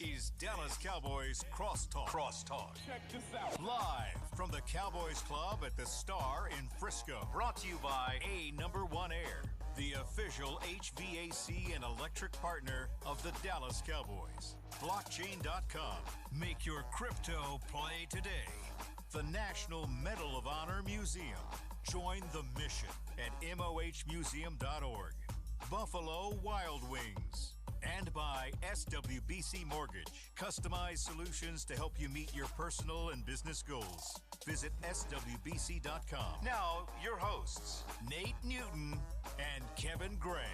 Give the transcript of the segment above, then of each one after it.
is Dallas Cowboys Crosstalk. Check this out. Live from the Cowboys Club at the Star in Frisco. Brought to you by A#1 Air, the official HVAC and electric partner of the Dallas Cowboys. Blockchain.com. Make your crypto play today. The National Medal of Honor Museum. Join the mission at mohmuseum.org. Buffalo Wild Wings. And by SWBC Mortgage. Customized solutions to help you meet your personal and business goals. Visit SWBC.com. Now, your hosts, Nate Newton and Kevin Gray.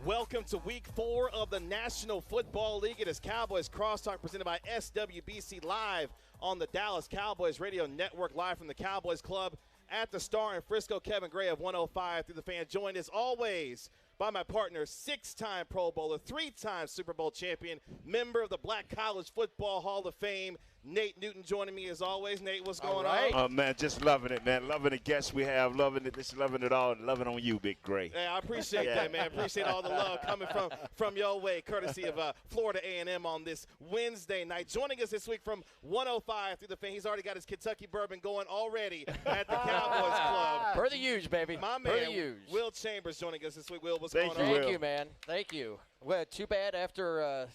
Welcome to Week 4 of the National Football League. It is Cowboys Crosstalk presented by SWBC live on the Dallas Cowboys Radio Network, live from the Cowboys Club at the Star in Frisco. Kevin Gray of 105 through the Fan, joined as always by my partner, 6-time Pro Bowler, 3-time Super Bowl champion, member of the Black College Football Hall of Fame, Nate Newton, joining me as always. Nate, what's going on? Oh, man, just loving it, man. Loving the guests we have, loving it. Just loving it all, and loving on you, Big Gray. Hey, I appreciate that, man. Appreciate all the love coming from your way, courtesy of Florida A&M on this Wednesday night. Joining us this week from 105 through the Fan, he's already got his Kentucky bourbon going already at the Cowboys Club. Per the huge, baby. My man, per the huge. Will Chambers, joining us this week. Will, what's going on? Thank you, man. Thank you. Well, too bad after,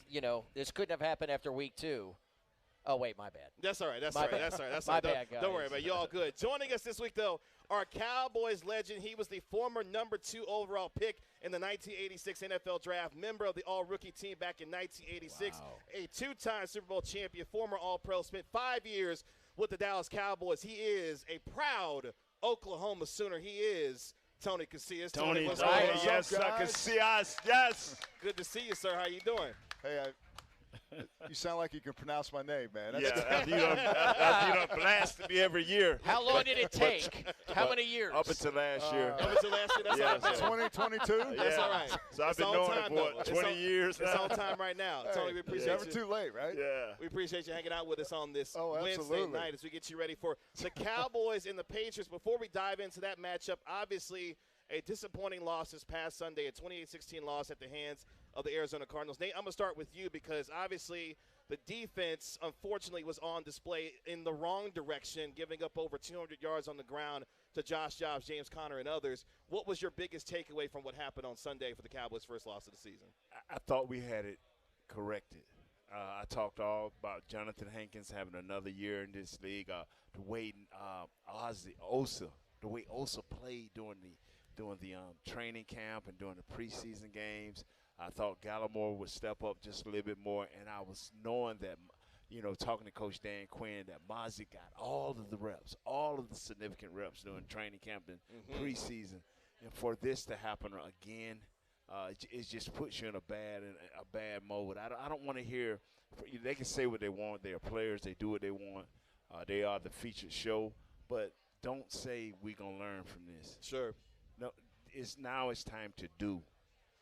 this couldn't have happened after week 2. Oh, wait, my bad. That's all right. That's my all right. bad. That's all right. That's my all right. bad, guys. Don't worry about it. You all good. Joining us this week, though, our Cowboys legend. He was the former number 2 overall pick in the 1986 NFL Draft, member of the All-Rookie team back in 1986, a 2-time Super Bowl champion, former All-Pro, spent 5 years with the Dallas Cowboys. He is a proud Oklahoma Sooner. He is Tony Casillas. Tony, what's going on? yes, Casillas, yes. Good to see you, sir. How you doing? Hey, you sound like you can pronounce my name, man. That's after you don't blast me every year. How long did it take? How many years? Up until last year. Up until last year? That's all right. 2022? That's all right. So I've been doing it for 20 years now. It's on time right now. Tony, we appreciate Never you. too late, right? Yeah. We appreciate you hanging out with us on this Wednesday absolutely. night as we get you ready for the Cowboys and the Patriots. Before we dive into that matchup, obviously a disappointing loss this past Sunday, a 28-16 loss at the hands of the Arizona Cardinals. Nate, I'm going to start with you because obviously the defense, unfortunately, was on display in the wrong direction, giving up over 200 yards on the ground to Josh Dobbs, James Conner, and others. What was your biggest takeaway from what happened on Sunday for the Cowboys' first loss of the season? I thought we had it corrected. I talked all about Jonathan Hankins having another year in this league. The way the way Osa played during the training camp and during the preseason games. I thought Gallimore would step up just a little bit more, and I was knowing that, talking to Coach Dan Quinn, that Mozzie got all of the reps, all of the significant reps during training camp and preseason. And for this to happen again, it just puts you in a bad mode. I don't want to hear – they can say what they want. They are players. They do what they want. They are the featured show. But don't say we're going to learn from this. Sure. No, it's time to do.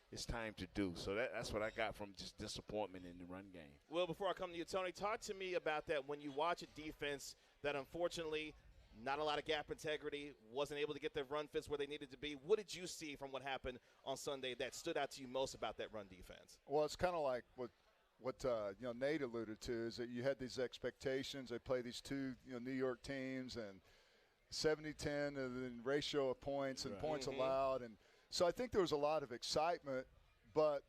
It's time to do. So that's what I got from just disappointment in the run game. Well, before I come to you, Tony, talk to me about that when you watch a defense that unfortunately not a lot of gap integrity, wasn't able to get their run fits where they needed to be. What did you see from what happened on Sunday that stood out to you most about that run defense? Well, it's kind of like what Nate alluded to is that you had these expectations. They play these two New York teams and 70-10 and then ratio of points and points allowed. And so I think there was a lot of excitement, but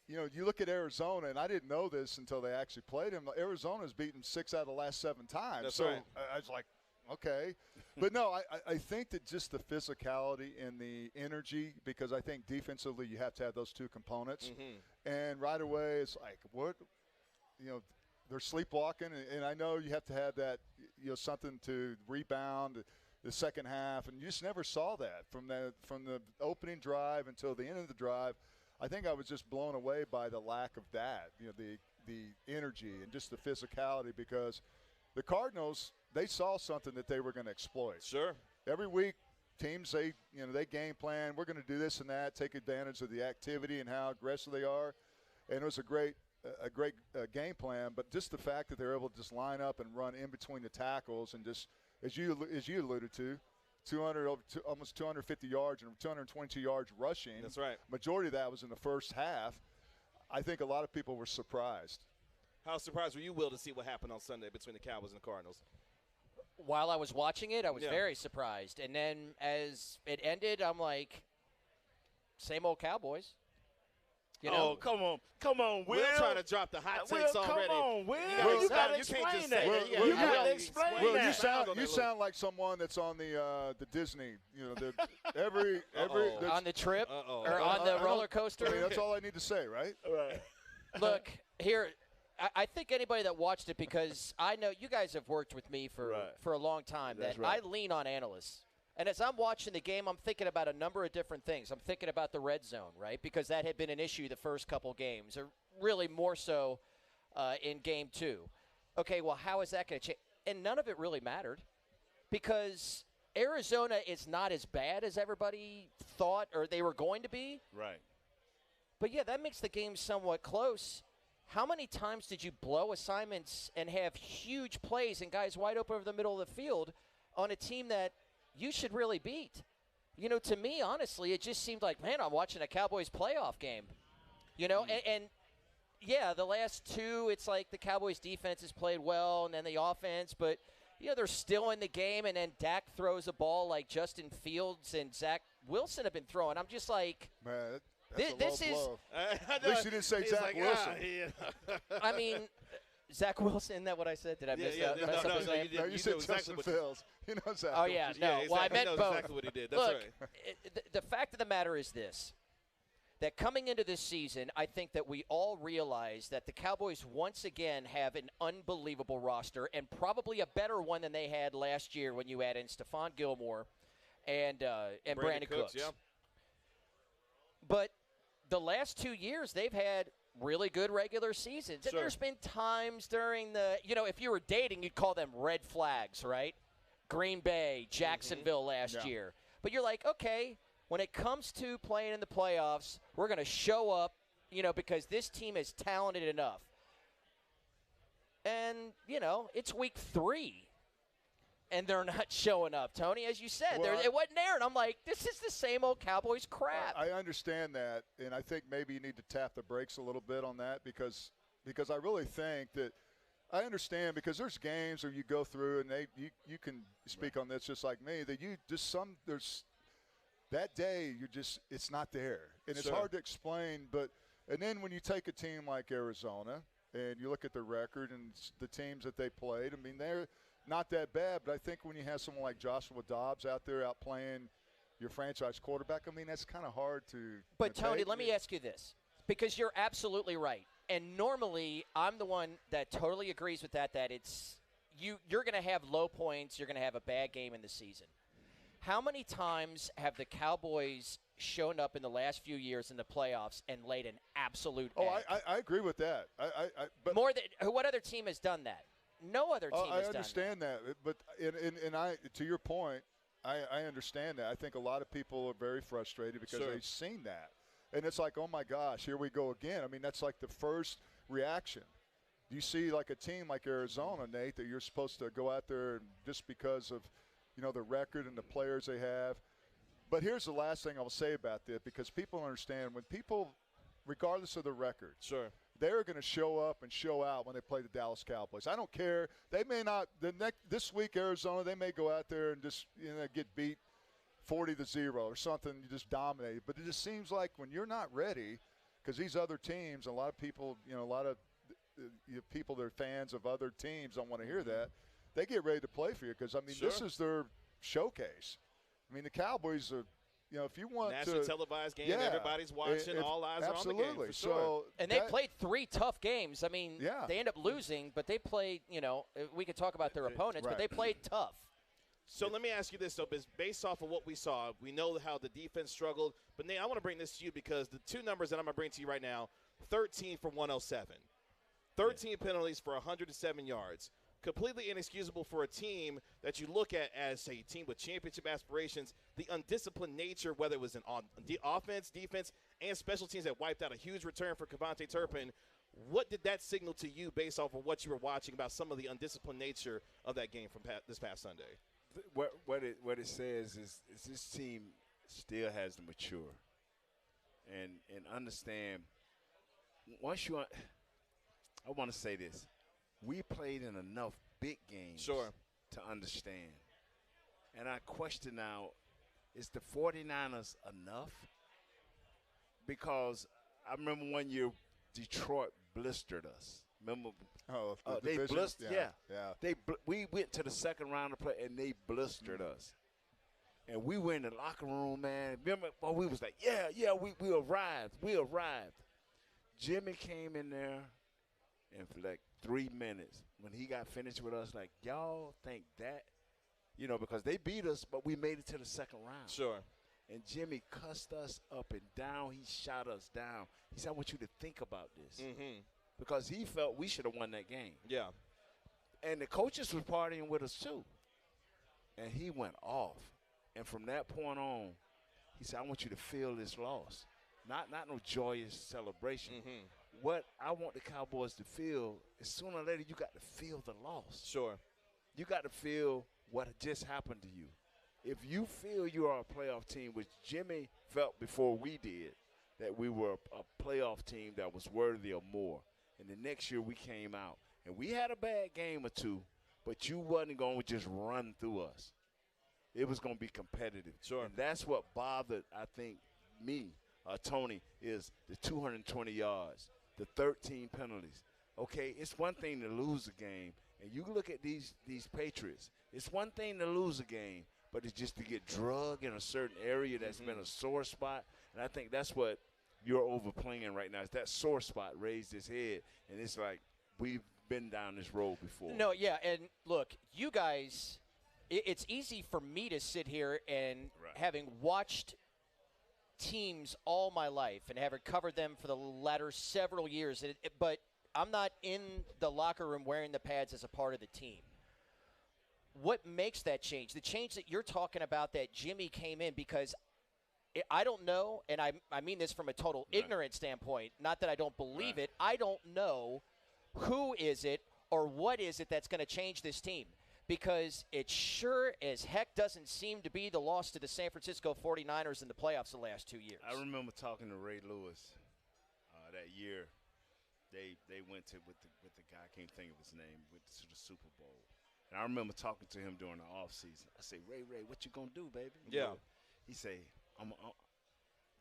you look at Arizona, and I didn't know this until they actually played him. Arizona's beaten 6 out of the last 7 times. That's so right. I was like, okay. But no, I think that just the physicality and the energy, because I think defensively you have to have those two components. And right away it's like, what, they're sleepwalking, and I know you have to have that, something to rebound the second half, and you just never saw that from the opening drive until the end of the drive. I think I was just blown away by the lack of that, the energy and just the physicality, because the Cardinals, they saw something that they were going to exploit. Sure. Every week, teams, they game plan, we're going to do this and that, take advantage of the activity and how aggressive they are, and it was a great game plan. But just the fact that they're able to just line up and run in between the tackles and just, as you alluded to, almost 250 yards and 222 yards rushing. That's right. Majority of that was in the first half. I think a lot of people were surprised. How surprised were you, Will, to see what happened on Sunday between the Cowboys and the Cardinals? While I was watching it, I was Yeah. very surprised. And then as it ended, I'm like, same old Cowboys. You know? Oh, come on, Will. Will trying to drop the hot Will, takes come already. on, Will. Will, You got to you can't explain just that. say that. You You got gotta to explain Well, that. you sound like someone that's on the Disney, every On the trip Uh-oh. or on the roller coaster. I mean, that's all I need to say, right? Right. Look, here, I think anybody that watched it, because I know you guys have worked with me for a long time, That's that right. I lean on analysts. And as I'm watching the game, I'm thinking about a number of different things. I'm thinking about the red zone, right, because that had been an issue the first couple games, or really more so in Game 2. Okay, well, how is that going to change? And none of it really mattered because Arizona is not as bad as everybody thought or they were going to be. Right. But, yeah, that makes the game somewhat close. How many times did you blow assignments and have huge plays and guys wide open over the middle of the field on a team that you should really beat? To me, honestly, it just seemed like, man, I'm watching a Cowboys playoff game. And yeah, the last two, it's like the Cowboys defense has played well and then the offense, but, they're still in the game, and then Dak throws a ball like Justin Fields and Zach Wilson have been throwing. I'm just like, Man, that's This a is- low blow. At least you didn't say Zach Wilson. I mean, Zach Wilson, isn't that what I said? Did I mess up his name? No, you said exactly Justin what Fields. Zach Oh, yeah, Wilson. no. Yeah, Well, I exactly. meant He knows both. exactly what he did. That's Look, right. the fact of the matter is this, that coming into this season, I think that we all realize that the Cowboys once again have an unbelievable roster and probably a better one than they had last year when you add in Stephon Gilmore and Brandon Cooks. Yeah. But the last 2 years, they've had really good regular seasons. And Sure. there's been times during the, if you were dating, you'd call them red flags, right? Green Bay, Jacksonville last year. But you're like, okay, when it comes to playing in the playoffs, we're going to show up, because this team is talented enough. And, it's week 3. And they're not showing up, Tony. As you said, Well, it wasn't there. And I'm like, this is the same old Cowboys crap. I understand that, and I think maybe you need to tap the brakes a little bit on that because I really think that I understand because there's games where you go through and you can speak on this just like me that you just there's that day it's not there and it's Sure. hard to explain. And then when you take a team like Arizona and you look at the record and the teams that they played, I mean they're not that bad, but I think when you have someone like Joshua Dobbs out there out playing your franchise quarterback, I mean, that's kind of hard to But, Tony, take. let me ask you this, because you're absolutely right. And normally I'm the one that totally agrees with that it's you're going to have low points, you're going to have a bad game in the season. How many times have the Cowboys shown up in the last few years in the playoffs and laid an absolute egg? I agree with that. But More than what other team has done that? No other team has I done understand that. But to your point, I understand that. I think a lot of people are very frustrated because Sure. they've seen that. And it's like, oh, my gosh, here we go again. I mean, that's like the first reaction. You see like a team like Arizona, Nate, that you're supposed to go out there and just because of, the record and the players they have. But here's the last thing I will say about this because people understand when people, regardless of the record, Sure. they're going to show up and show out when they play the Dallas Cowboys. I don't care. They may not this week Arizona. They may go out there and just get beat 40-0 or something. You just dominate. But it just seems like when you're not ready, because these other teams, a lot of people, a lot of people that are fans of other teams don't want to hear that. They get ready to play for you because I mean Sure. this is their showcase. I mean the Cowboys are. If you want Nationally to televised game, yeah, everybody's watching, all eyes are on the game. absolutely. For sure. So And they played 3 tough games. I mean, Yeah. they end up losing, but they played, we could talk about their opponents, but Right. they played tough. So let me ask you this, though, based off of what we saw, we know how the defense struggled. But, Nate, I want to bring this to you because the two numbers that I'm going to bring to you right now, 13 for 107, 13 penalties for 107 yards. Completely inexcusable for a team that you look at as a team with championship aspirations, the undisciplined nature, whether it was on the offense, defense, and special teams that wiped out a huge return for Kevontae Turpin. What did that signal to you based off of what you were watching about some of the undisciplined nature of that game from this past Sunday? What it says is this team still has to mature and understand once you, I want to say this. We played in enough big games to understand. And I question now, is the 49ers enough? Because I remember one year Detroit blistered us. Remember? Oh, they blistered. Yeah. We went to the second round of play, and they blistered us. And we were in the locker room, man. Remember, we was like, we arrived. We arrived. Jimmy came in there, and for like 3 minutes, when he got finished with us, like, y'all think that? You know, because they beat us, but we made it to the second round. Sure. And Jimmy cussed us up and down. He shot us down. He said, I want you to think about this. Mm-hmm. Because he felt we should have won that game. Yeah. And the coaches was partying with us too. And he went off. And from that point on, he said, I want you to feel this loss. Not no joyous celebration. Mm-hmm. What I want the Cowboys to feel is sooner or later you got to feel the loss. Sure. You got to feel what just happened to you. If you feel you are a playoff team, which Jimmy felt before we did, that we were a playoff team that was worthy of more. And the next year we came out. And we had a bad game or two, but you wasn't going to just run through us. It was going to be competitive. Sure. And that's what bothered, I think, me, Tony, is the 220 yards, the 13 penalties. Okay, it's one thing to lose a game. And you look at these Patriots, it's one thing to lose a game, but it's just to get drugged in a certain area that's been a sore spot. And I think that's what you're overplaying right now, is that sore spot raised its head. And it's like we've been down this road before. No, yeah, and look, you guys, it's easy for me to sit here and having watched teams all my life and having covered them for the latter several years, but I'm not in the locker room wearing the pads as a part of the team. What makes that change? The change that you're talking about, that Jimmy came in, because I don't know, and I mean this from a total ignorant standpoint, not that I don't believe it. I don't know who is it or what is it that's going to change this team, because it sure as heck doesn't seem to be the loss to the San Francisco 49ers in the playoffs the last 2 years. I remember talking to Ray Lewis that year. They went to with the guy, I can't think of his name, went to the Super Bowl. And I remember talking to him during the offseason. I say, Ray, what you going to do, baby? Yeah. He say,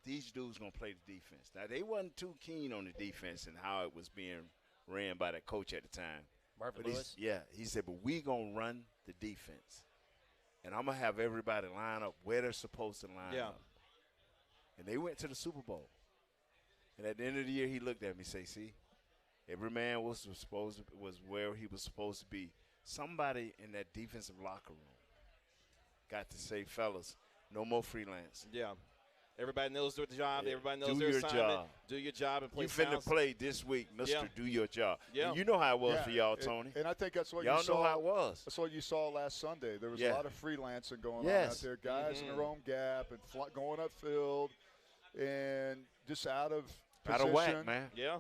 these dudes going to play the defense. Now, they wasn't too keen on the defense and how it was being ran by that coach at the time. Marvin But Lewis? he said, but we going to run the defense. And I'm going to have everybody line up where they're supposed to line up. And they went to the Super Bowl. And at the end of the year, he looked at me and say, see, every man was where he was supposed to be. Somebody in that defensive locker room got to say, fellas, no more freelance. Yeah. Everybody knows their job. Yeah. Everybody knows Do their your assignment. job. Do your job and play You finna sounds. play this week, Mr. Do your job. Yeah. And you know how it was for y'all, Tony. And I think that's what y'all you saw. know how it was. That's what you saw last Sunday. There was a lot of freelancing going on out there. Guys in their own gap and going upfield and just out of position. Out of whack, man. Yeah.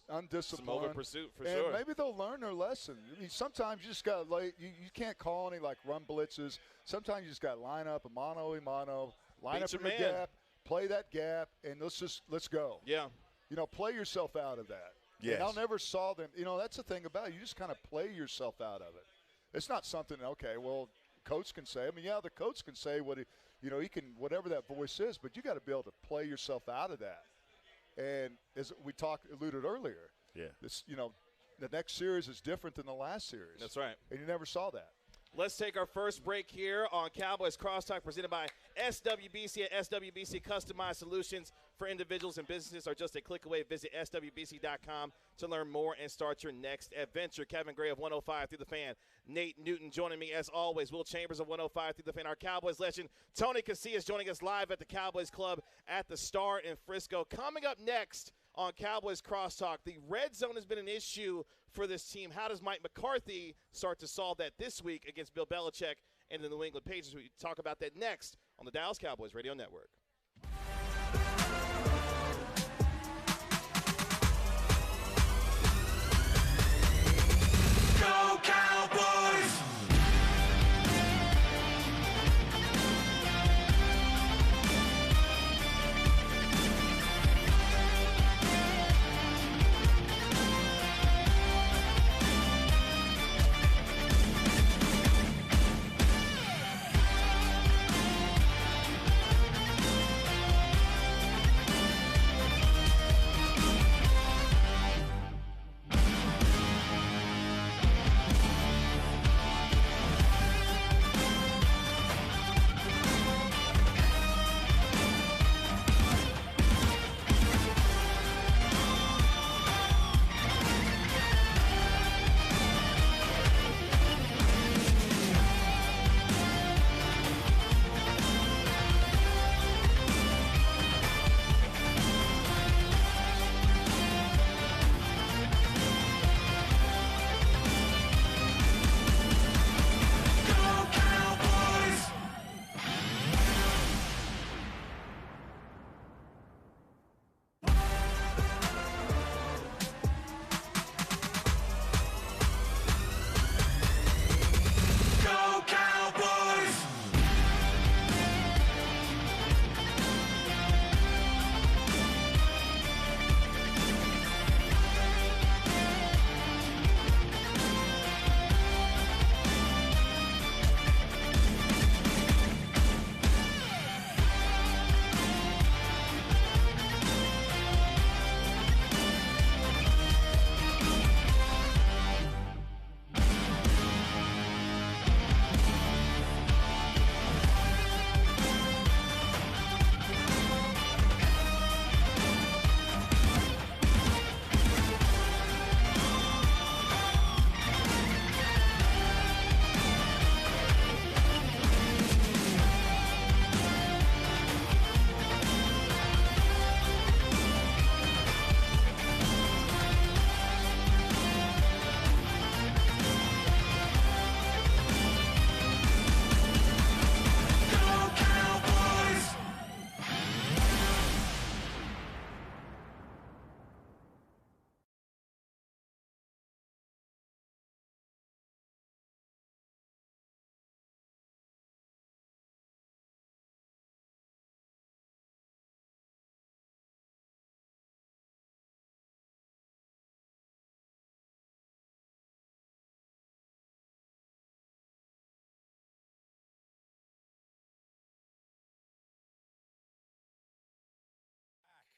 Undisciplined. Some over pursuit for and sure. maybe they'll learn their lesson. I mean, sometimes you just got to you can't call any like run blitzes. Sometimes you just got to line up a mano, line up in the gap, play that gap, and let's go. Yeah. You know, play yourself out of that. Yes. And I never saw them. You know, that's the thing about it. You just kind of play yourself out of it. It's not something, okay, well, coach can say. I mean, yeah, the coach can say what he can, whatever that voice is, but you got to be able to play yourself out of that. And as we alluded earlier, the next series is different than the last series. That's right. And you never saw that. Let's take our first break here on Cowboys Crosstalk, presented by SWBC. At SWBC, customized solutions for individuals and businesses are just a click away. Visit SWBC.com to learn more and start your next adventure. Kevin Gray of 105 Through the Fan. Nate Newton joining me as always. Will Chambers of 105 Through the Fan. Our Cowboys legend, Tony Casillas, joining us live at the Cowboys Club at the Star in Frisco. Coming up next on Cowboys Crosstalk, the red zone has been an issue for this team. How does Mike McCarthy start to solve that this week against Bill Belichick and the New England Patriots? We talk about that next on the Dallas Cowboys Radio Network. Go Cowboys!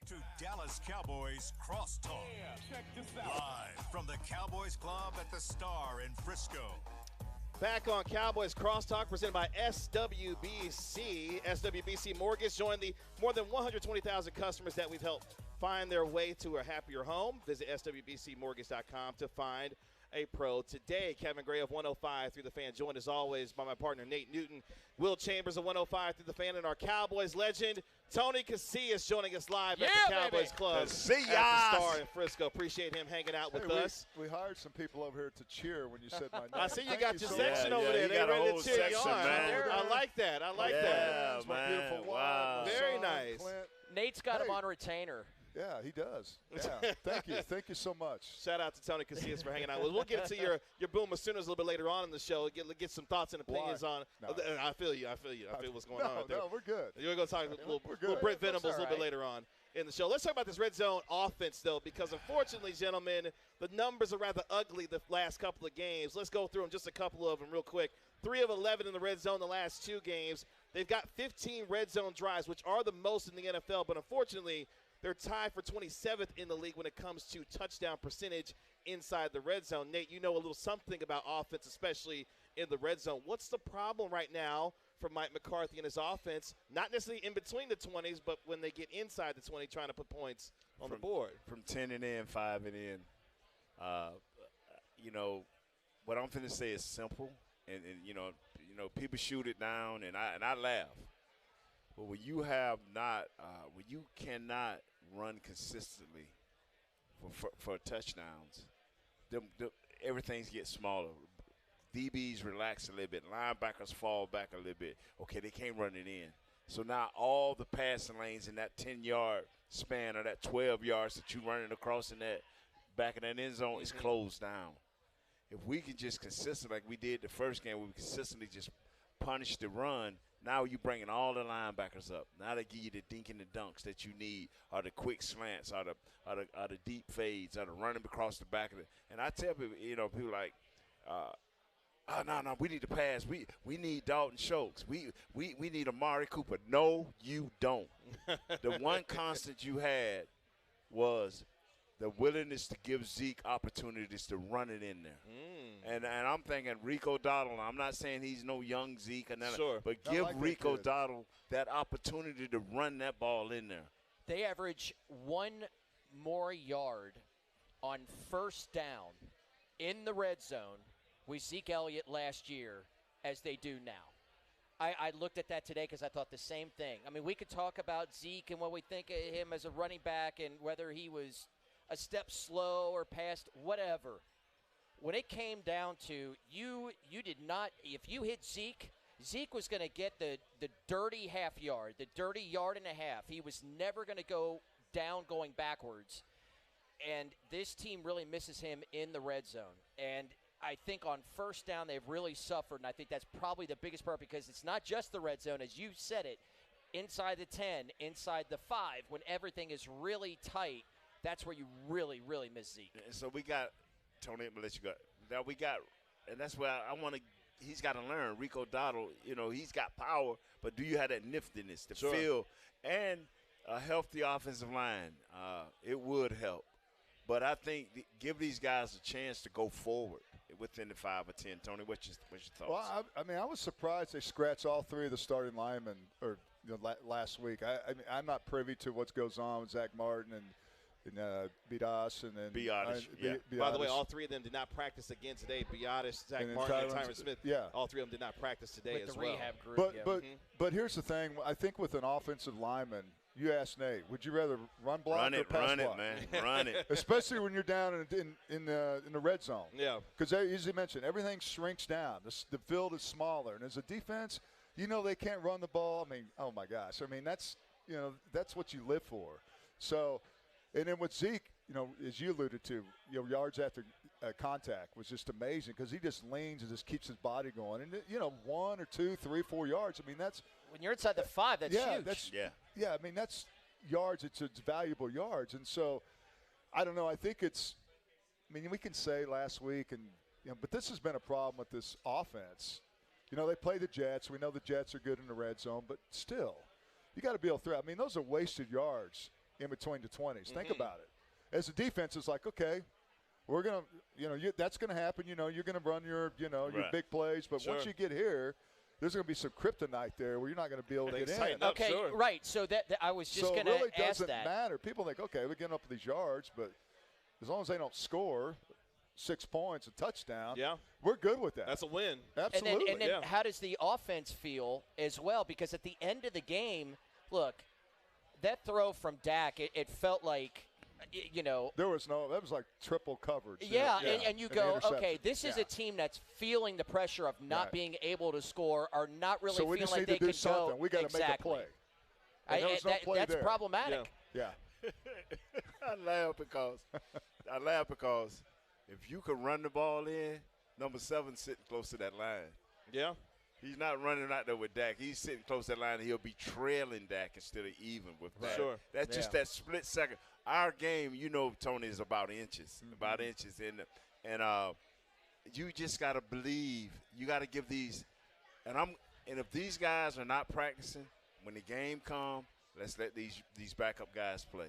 to Dallas Cowboys Crosstalk. Check this out. Live from the Cowboys Club at the Star in Frisco. Back on Cowboys Crosstalk, presented by SWBC. SWBC Mortgage joined the more than 120,000 customers that we've helped find their way to a happier home. Visit SWBCmortgage.com to find a pro today. Kevin Gray of 105 through the Fan, joined as always by my partner Nate Newton. Will Chambers of 105 through the Fan, and our Cowboys legend Tony Casillas joining us live at the Cowboys Club Casillas. at the Star in Frisco. Appreciate him hanging out with us. We hired some people over here to cheer when you said my name. I see you Thank got your so section much. over there. you They got a ready whole to cheer you section, on. man. I like that. I like that. Yeah, My man. beautiful Wow. wife, Very son, nice. Clint. Nate's got him Hey. on retainer. Yeah, he does. Yeah, thank you. Thank you so much. Shout out to Tony Casillas for hanging out with us. We'll get to your Boomer Sooners a little bit later on in the show. Get some thoughts and opinions Why? on. No. I feel you. I feel what's going on right there. No, we're good. You're going to talk a little good. Brent That's Venables a little bit all right. later on in the show. Let's talk about this red zone offense, though, because unfortunately, gentlemen, the numbers are rather ugly the last couple of games. Let's go through them, just a couple of them real quick. 3 of 11 in the red zone the last 2 games. They've got 15 red zone drives, which are the most in the NFL, but unfortunately, they're tied for 27th in the league when it comes to touchdown percentage inside the red zone. Nate, you know a little something about offense, especially in the red zone. What's the problem right now for Mike McCarthy and his offense? Not necessarily in between the 20s, but when they get inside the 20, trying to put points on the board. From 10 and in, 5 and in. What I'm finna say is simple, and people shoot it down, and I laugh. But when you have when you cannot run consistently for touchdowns, everything gets smaller. DBs relax a little bit. Linebackers fall back a little bit. Okay, they can't run it in. So now all the passing lanes in that 10-yard span or that 12 yards that you're running across in that back of that end zone is closed down. If we can just consistently, like we did the first game, we consistently just punish the run. Now you're bringing all the linebackers up. Now they give you the dink and the dunks that you need, or the quick slants, or the deep fades, or the running across the back of it. And I tell people, people like, no, we need to pass. We need Dalton Schultz. We need Amari Cooper. No, you don't. The one constant you had was the willingness to give Zeke opportunities to run it in there. And I'm thinking Rico Dowdle. I'm not saying he's no young Zeke, but give like that Rico kid. Dowdle that opportunity to run that ball in there. They average 1 more yard on first down in the red zone with Zeke Elliott last year as they do now. I looked at that today because I thought the same thing. I mean, we could talk about Zeke and what we think of him as a running back and whether he was a step slow or past whatever. When it came down to you did not, if you hit Zeke was going to get the dirty half yard, the dirty yard and a half. He was never going to go down going backwards. And this team really misses him in the red zone. And I think on first down they've really suffered, and I think that's probably the biggest part because it's not just the red zone, as you said it, inside the 10, inside the 5, when everything is really tight, that's where you really, really miss Zeke. And so we got Tony. I'm gonna let you go. Now we got, and that's where I want to. He's got to learn. Rico Dowdle, he's got power, but do you have that niftiness to feel and a healthy offensive line? It would help, but I think give these guys a chance to go forward within the 5 or 10. Tony, what's your thoughts? Well, I was surprised they scratched all 3 of the starting linemen last week. I'm not privy to what goes on with Zach Martin and Biadasz and then Biadasz, By the way, all 3 of them did not practice again today. Biadasz, Zach Martin, and Tyron Smith. Yeah. All 3 of them did not practice today with as the well. rehab group. But here's the thing. I think with an offensive lineman, you asked Nate, would you rather run block or pass block? Man. Run it. Especially when you're down in the red zone. Yeah. Because as you mentioned, everything shrinks down. The field is smaller. And as a defense, they can't run the ball. I mean, oh, my gosh. I mean, that's what you live for. So, and then with Zeke, as you alluded to, yards after contact was just amazing because he just leans and just keeps his body going. And, 1 or 2, 3, 4 yards, I mean, that's – when you're inside the 5, that's huge. Yeah, I mean, that's yards. It's valuable yards. And so, I don't know. I think we can say last week, but this has been a problem with this offense. They play the Jets. We know the Jets are good in the red zone, but still, you got to be able to throw. I mean, those are wasted yards in between the 20s. Think about it. As a defense, it's like, okay, we're going to, that's going to happen. You're going to run your big plays. But once you get here, there's going to be some kryptonite there where you're not going to be able to get in. Okay, right. So that I was just going to ask that. So it really doesn't matter. People think, okay, we're getting up these yards, but as long as they don't score 6 points, a touchdown, we're good with that. That's a win. Absolutely. And then how does the offense feel as well? Because at the end of the game, look, that throw from Dak, it felt like, that was like triple coverage. Yeah, and you go, okay, this is a team that's feeling the pressure of not being able to score or not really feeling like they can go. We got to make a play. That's problematic. Yeah. I laugh because if you can run the ball in, number 7 sitting close to that line. Yeah. He's not running out there with Dak. He's sitting close to that line, and he'll be trailing Dak instead of even with Dak. Sure. That's just that split second. Our game, Tony, is about inches. And you just got to believe. You got to give these. And if these guys are not practicing, when the game comes, let's let these backup guys play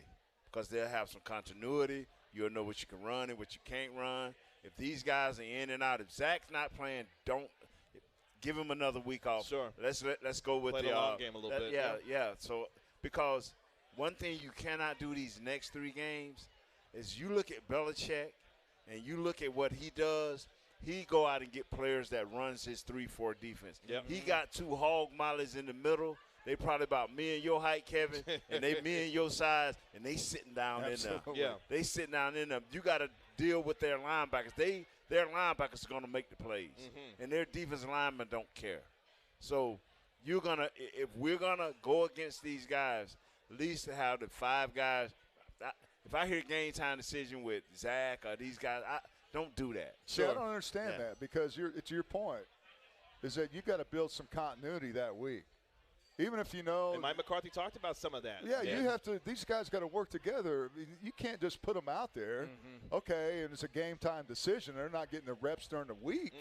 because they'll have some continuity. You'll know what you can run and what you can't run. If these guys are in and out, if Zach's not playing, don't give him another week off. Sure. Let's go with play the long game a little bit. Yeah. So because one thing you cannot do these next 3 games is you look at Belichick and you look at what he does. He go out and get players that runs his 3-4 defense. Yep. He got 2 hog mollies in the middle. They probably about me and your height, Kevin, and they me and your size, and they sitting down in there. Yeah. They sitting down in them. You got to deal with their linebackers. Their linebackers are going to make the plays, and their defensive linemen don't care. So if we're gonna go against these guys, at least to have the 5 guys. If I hear game time decision with Zach or these guys, don't do that. See, I don't understand that because to your point is that you got to build some continuity that week. Even if and Mike McCarthy talked about some of that. Yeah, you have to. These guys got to work together. You can't just put them out there. Okay, and it's a game time decision. They're not getting the reps during the week,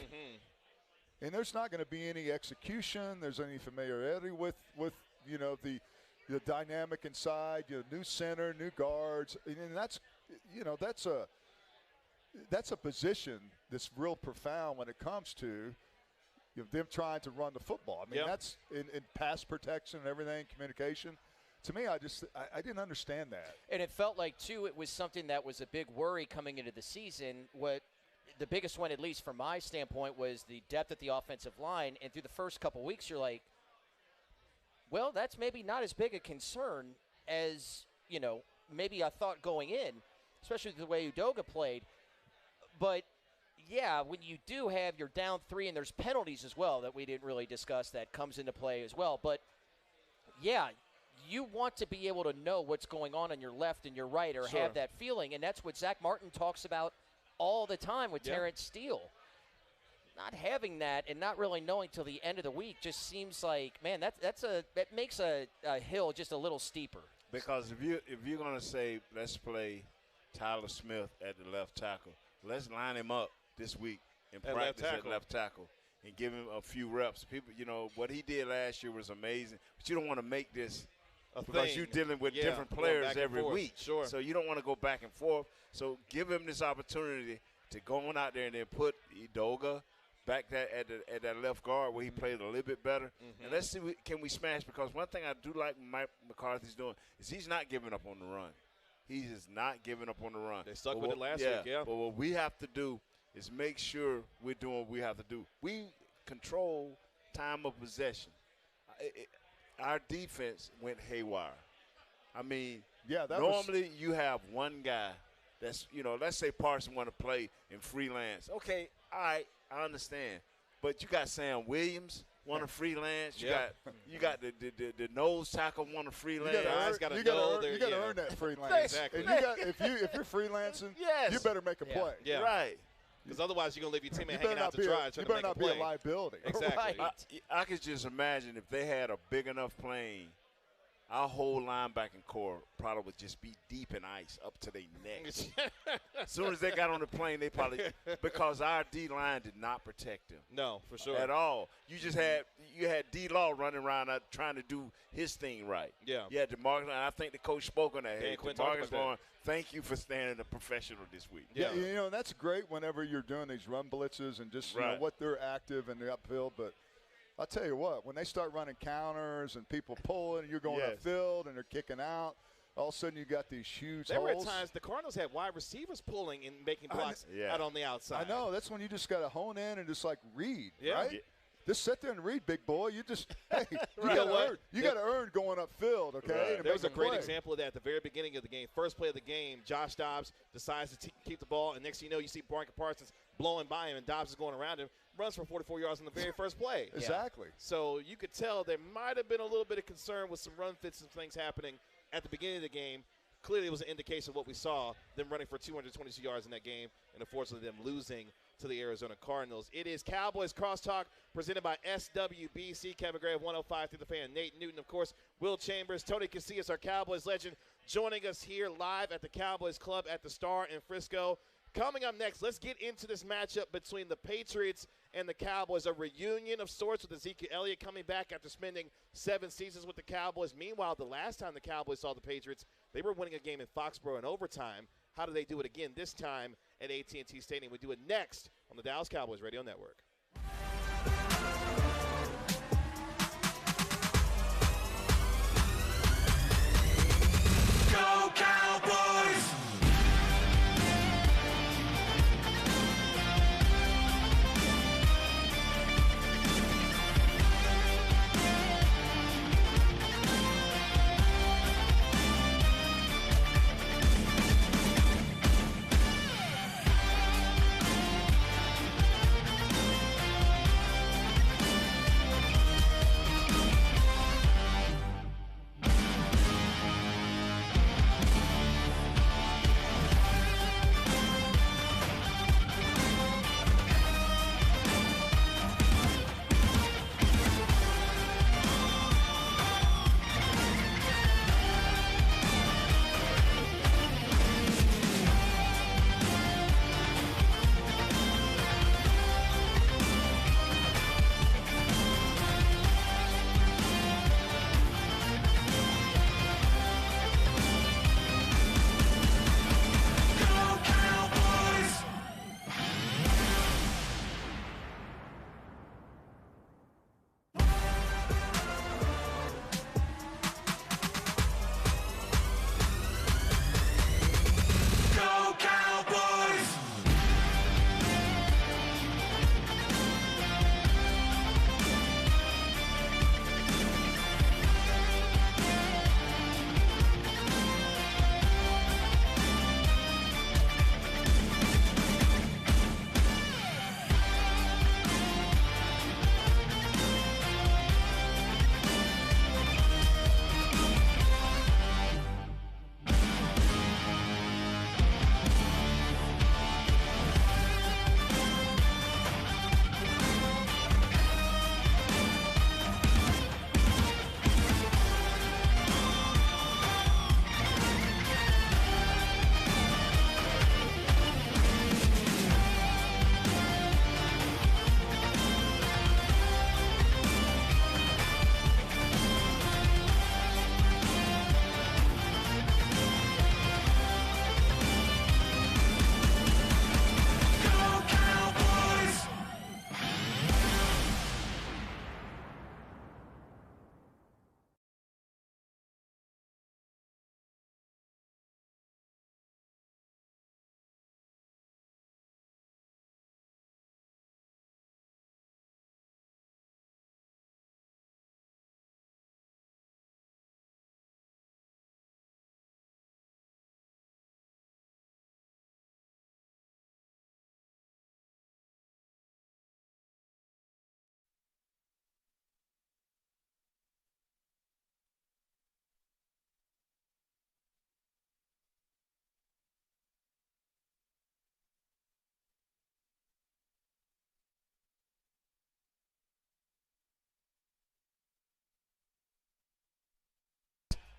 and there's not going to be any execution. There's any familiarity with the dynamic inside. New center, new guards, and that's that's a position that's real profound when it comes to them trying to run the football. I mean, that's in pass protection and everything, communication. To me, I didn't understand that. And it felt like, too, it was something that was a big worry coming into the season. What the biggest one, at least from my standpoint, was the depth at the offensive line. And through the first couple weeks, you're like, well, that's maybe not as big a concern as, maybe I thought going in, especially the way Udoka played. But yeah, when you do have your down 3 and there's penalties as well that we didn't really discuss that comes into play as well. But, yeah, you want to be able to know what's going on your left and your right or have that feeling. And that's what Zach Martin talks about all the time with Terrence Steele. Not having that and not really knowing till the end of the week just seems like, man, that makes a hill just a little steeper. Because if you're going to say let's play Tyler Smith at the left tackle, let's line him up this week and practice at left tackle and give him a few reps. People, what he did last year was amazing, but you don't want to make this because you're dealing with different players every week. Sure. So you don't want to go back and forth. So give him this opportunity to go on out there and then put Udoka back at that left guard where he played a little bit better. And let's see, can we smash? Because one thing I do like Mike McCarthy's doing is he's not giving up on the run. He is not giving up on the run. They stuck with it last week, But what we have to do is make sure we're doing what we have to do. We control time of possession. Our defense went haywire. I mean, normally you have one guy that's, let's say Parson want to play in freelance. Okay, all right, I understand. But you got Sam Williams want to freelance. You got the nose tackle want to freelance. You got to earn that freelance. Exactly. And if you're freelancing, you better make a play. Yeah. Right. Because otherwise you're going to leave your teammate hanging out to dry. You better not be a liability. Exactly. Right. I could just imagine if they had a big enough plane our whole linebacking core probably would just be deep in ice up to their necks. As soon as they got on the plane, they probably – because our D-line did not protect them. No, for sure. At all. You just had D-Law running around trying to do his thing right. Yeah. You had DeMarcus, and I think the coach spoke on that. Hey, Quinn talked DeMarcus about Lawrence, thank you for standing a professional this week. Yeah, you know, that's great whenever you're doing these run blitzes and just, you know, what they're active in the upfield. But I'll tell you what, when they start running counters and people pulling and you're going upfield and they're kicking out, all of a sudden you got these huge There holes. were times the Cardinals had wide receivers pulling and making blocks out on the outside. I know. That's when you just got to hone in and just, like, read, Yeah. right? Yeah. Just sit there and read, big boy. You just, hey, you got to earn going upfield, okay? Right. There was a great example of that at the very beginning of the game. First play of the game, Josh Dobbs decides to keep the ball, and next thing you know, you see Barker Parsons blowing by him, and Dobbs is going around him, runs for 44 yards on the very first play. Exactly. So you could tell there might have been a little bit of concern with some run fits and things happening at the beginning of the game. Clearly, it was an indication of what we saw, them running for 222 yards in that game, and unfortunately them losing to the Arizona Cardinals. It is Cowboys Crosstalk presented by SWBC. Kevin Gray of 105 through the fan. Nate Newton, of course, Will Chambers, Tony Casillas, our Cowboys legend, joining us here live at the Cowboys Club at the Star in Frisco. Coming up next, let's get into this matchup between the Patriots and the Cowboys, a reunion of sorts with Ezekiel Elliott coming back after spending 7 seasons with the Cowboys. Meanwhile, the last time the Cowboys saw the Patriots, they were winning a game in Foxborough in overtime. How do they do it again this time at AT&T Stadium? We do it next on the Dallas Cowboys Radio Network. Go Cowboys!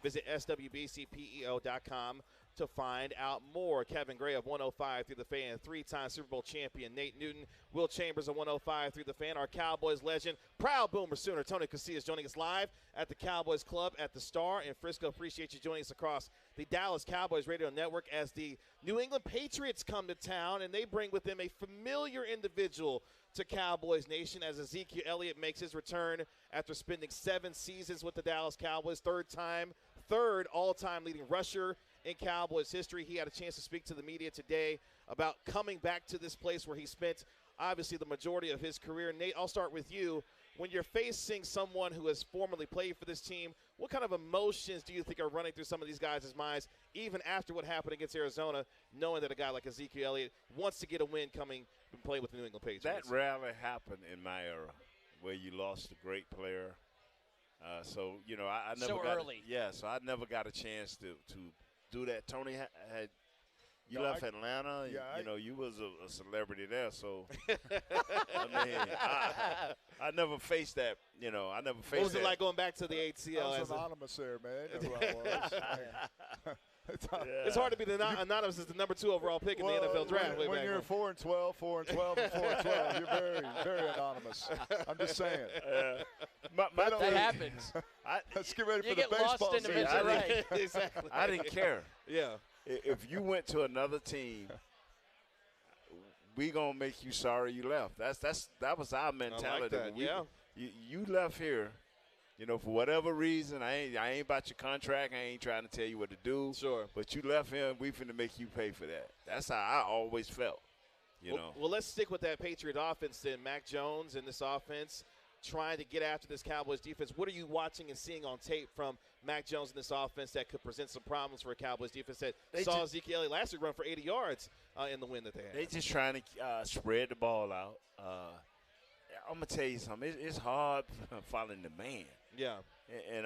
Visit SWBCPEO.com to find out more. Kevin Gray of 105 through the Fan, 3-time Super Bowl champion Nate Newton, Will Chambers of 105 through the Fan, our Cowboys legend, proud Boomer Sooner, Tony Casillas joining us live at the Cowboys Club at the Star in Frisco. Appreciate you joining us across the Dallas Cowboys Radio Network as the New England Patriots come to town, and they bring with them a familiar individual to Cowboys Nation as Ezekiel Elliott makes his return after spending 7 seasons with the Dallas Cowboys, third all-time leading rusher in Cowboys history. He had a chance to speak to the media today about coming back to this place where he spent obviously the majority of his career. Nate, I'll start with you. When you're facing someone who has formerly played for this team, what kind of emotions do you think are running through some of these guys' minds, even after what happened against Arizona, knowing that a guy like Ezekiel Elliott wants to get a win coming and playing with the New England Patriots? That rarely happened in my era, where you lost a great player. So I never so got early. So I never got a chance to do that. Tony had left Atlanta. You was a celebrity there. So I mean, I never faced that. I never faced. What was that. it like going back to the ATL? I was anonymous there, man. That's what I was. It's hard to be anonymous as the number 2 overall pick in the NFL draft. When you're 4-12, and 4-12, you're very, very anonymous. I'm just saying. That happens. Let's get ready You for the get baseball lost in the season. mix, right? Exactly. I didn't care. Yeah. If you went to another team, we gonna make you sorry you left. That was our mentality. I like that. Yeah. You left here, for whatever reason. I ain't about your contract. I ain't trying to tell you what to do. Sure. But you left here, and we finna make you pay for that. That's how I always felt. Well, let's stick with that Patriot offense then. Mac Jones and this offense trying to get after this Cowboys defense. What are you watching and seeing on tape from Mac Jones and this offense that could present some problems for a Cowboys defense that saw Ezekiel Elliott last week run for 80 yards in the win that they had? They just trying to spread the ball out. I'm going to tell you something. It's hard following the man. Yeah. And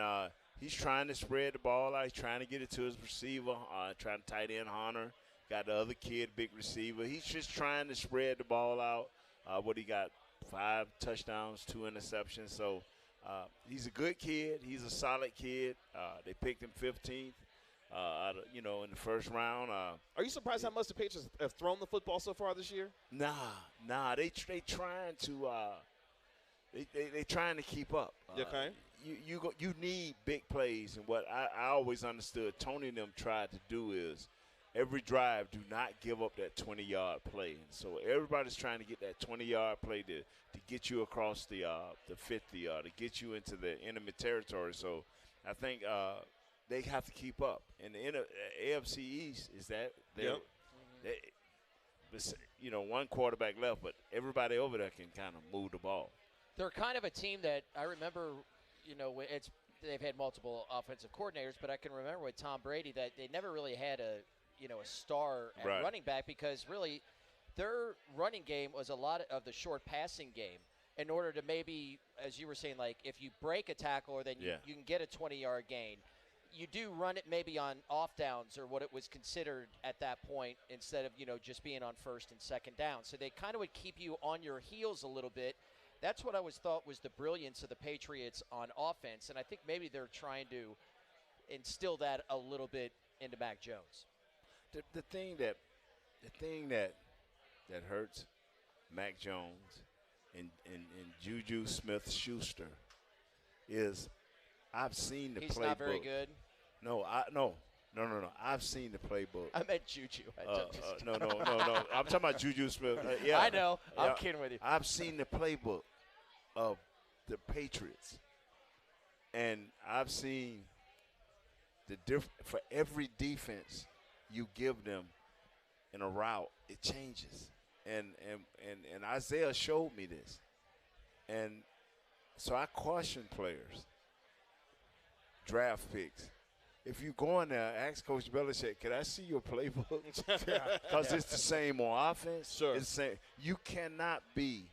he's trying to spread the ball out. He's trying to get it to his receiver, trying to tight end Hunter. Got the other kid, big receiver. He's just trying to spread the ball out. He got 5 touchdowns, 2 interceptions. So he's a good kid. He's a solid kid. They picked him 15th, in the first round. Are you surprised how much the Patriots have thrown the football so far this year? Nah. They trying to they trying to keep up. Okay. You need big plays, and what I always understood Tony and them tried to do is every drive, do not give up that 20-yard play. And so everybody's trying to get that 20-yard play to get you across the 50, to get you into the enemy territory. So I think they have to keep up. And the AFC East is that one quarterback left, but everybody over there can kind of move the ball. They're kind of a team that I remember, they've had multiple offensive coordinators, but I can remember with Tom Brady that they never really had a star at running back, because really their running game was a lot of the short passing game in order to maybe, as you were saying, like if you break a tackle, then you can get a 20-yard gain. You do run it maybe on off downs or what it was considered at that point instead of, just being on first and second down. So they kind of would keep you on your heels a little bit. That's what I always thought was the brilliance of the Patriots on offense, and I think maybe they're trying to instill that a little bit into Mac Jones. The thing that hurts Mac Jones and Juju Smith-Schuster is I've seen the playbook. He's not very good. No. I've seen the playbook. I meant Juju. No. I'm talking about Juju Smith. I know. I'm kidding with you. I've seen the playbook of the Patriots, and I've seen for every defense you give them in a route, it changes. And Isaiah showed me this. And so I caution players, draft picks. If you go in there, ask Coach Belichick, can I see your playbook? Because it's the same on offense. Sure. It's the same. You cannot be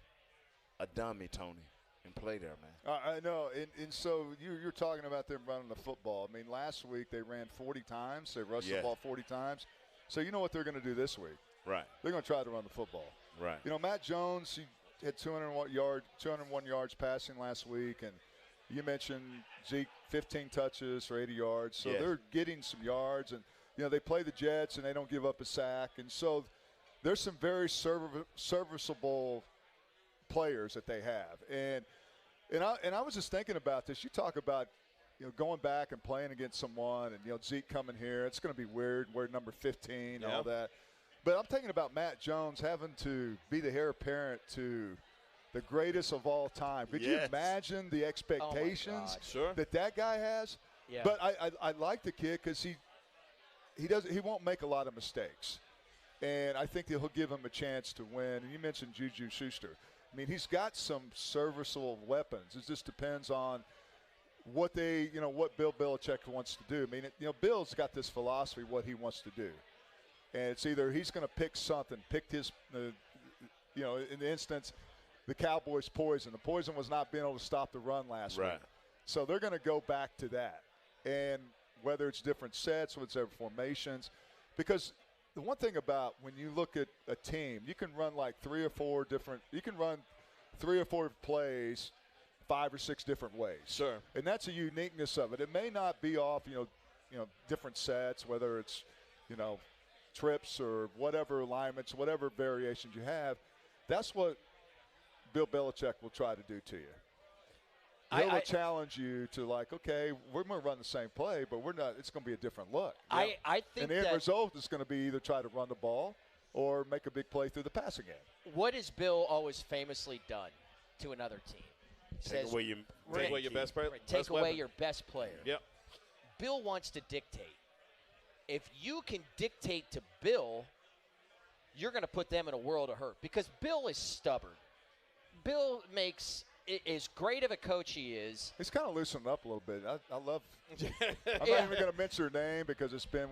a dummy, Tony, and play there, man. I know. And so you're talking about them running the football. I mean, last week they ran 40 times. They rushed the ball 40 times. So you know what they're going to do this week. Right. They're going to try to run the football. Right. Matt Jones, he had 201 yards passing last week, and You mentioned Zeke, 15 touches for 80 yards. So they're getting some yards. And, they play the Jets, and they don't give up a sack. And so there's some very serviceable players that they have. And I was just thinking about this. You talk about, going back and playing against someone and, Zeke coming here. It's going to be weird. We're number 15 and all that. But I'm thinking about Matt Jones having to be the heir apparent to the greatest of all time. Could you imagine the expectations that guy has? Yeah. But I like the kid because he won't make a lot of mistakes. And I think that he'll give him a chance to win. And you mentioned Juju Schuster. I mean, he's got some serviceable weapons. It just depends on what what Bill Belichick wants to do. I mean, Bill's got this philosophy, what he wants to do. And it's either he's going to pick his, in the instance, the Cowboys' poison. The poison was not being able to stop the run last week. So they're going to go back to that. And whether it's different sets, whether it's different formations, because the one thing about when you look at a team, you can run like 3 or 4 plays 5 or 6 different ways. Sure. And that's a uniqueness of it. It may not be off, different sets, whether it's, trips or whatever alignments, whatever variations you have. That's what Bill Belichick will try to do to you. He'll challenge you to okay, we're going to run the same play, but we're not. It's going to be a different look. I think and the end result is going to be either try to run the ball or make a big play through the passing game. What has Bill always famously done to another team? Take away your best player. Take away your best player. Yep. Bill wants to dictate. If you can dictate to Bill, you're going to put them in a world of hurt because Bill is stubborn. Bill makes as great of a coach he is. He's kind of loosened up a little bit. I love. I'm not even going to mention her name because it's been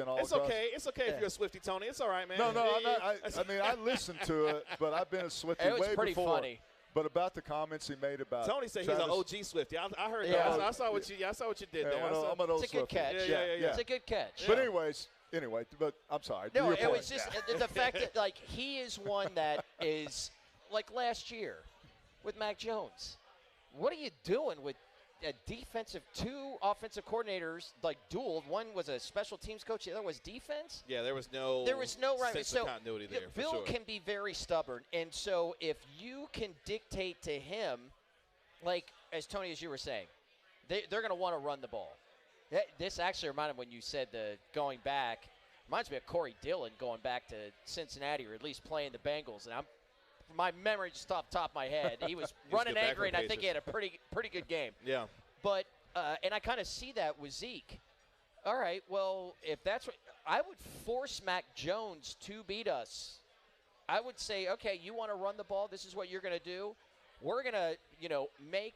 all. It's okay. It's okay if you're a Swiftie, Tony. It's all right, man. No, I'm not. I listened to it, but I've been a Swiftie it was way pretty before. Funny. But about the comments he made about Tony said Travis, he's an OG Swiftie. I heard that. I saw what you did there. I'm an old it's a good Swiftie. catch. Yeah. It's a good catch. But anyway, but I'm sorry. No, it was just the fact that he is one that is like last year with Mac Jones. What are you doing with a defensive, 2 offensive coordinators dueled? One was a special teams coach, the other was defense. Yeah, there was no sense of continuity there. Bill can be very stubborn, and so if you can dictate to him, as Tony, as you were saying, they're going to want to run the ball. This actually reminded me when you said the going back. Reminds me of Corey Dillon going back to Cincinnati, or at least playing the Bengals, and my memory just off the top of my head. He was running angry, and I think he had a pretty good game. Yeah. But and I kind of see that with Zeke. All right, well, if that's what I would force Mac Jones to beat us. I would say, okay, you want to run the ball. This is what you're going to do. We're going to,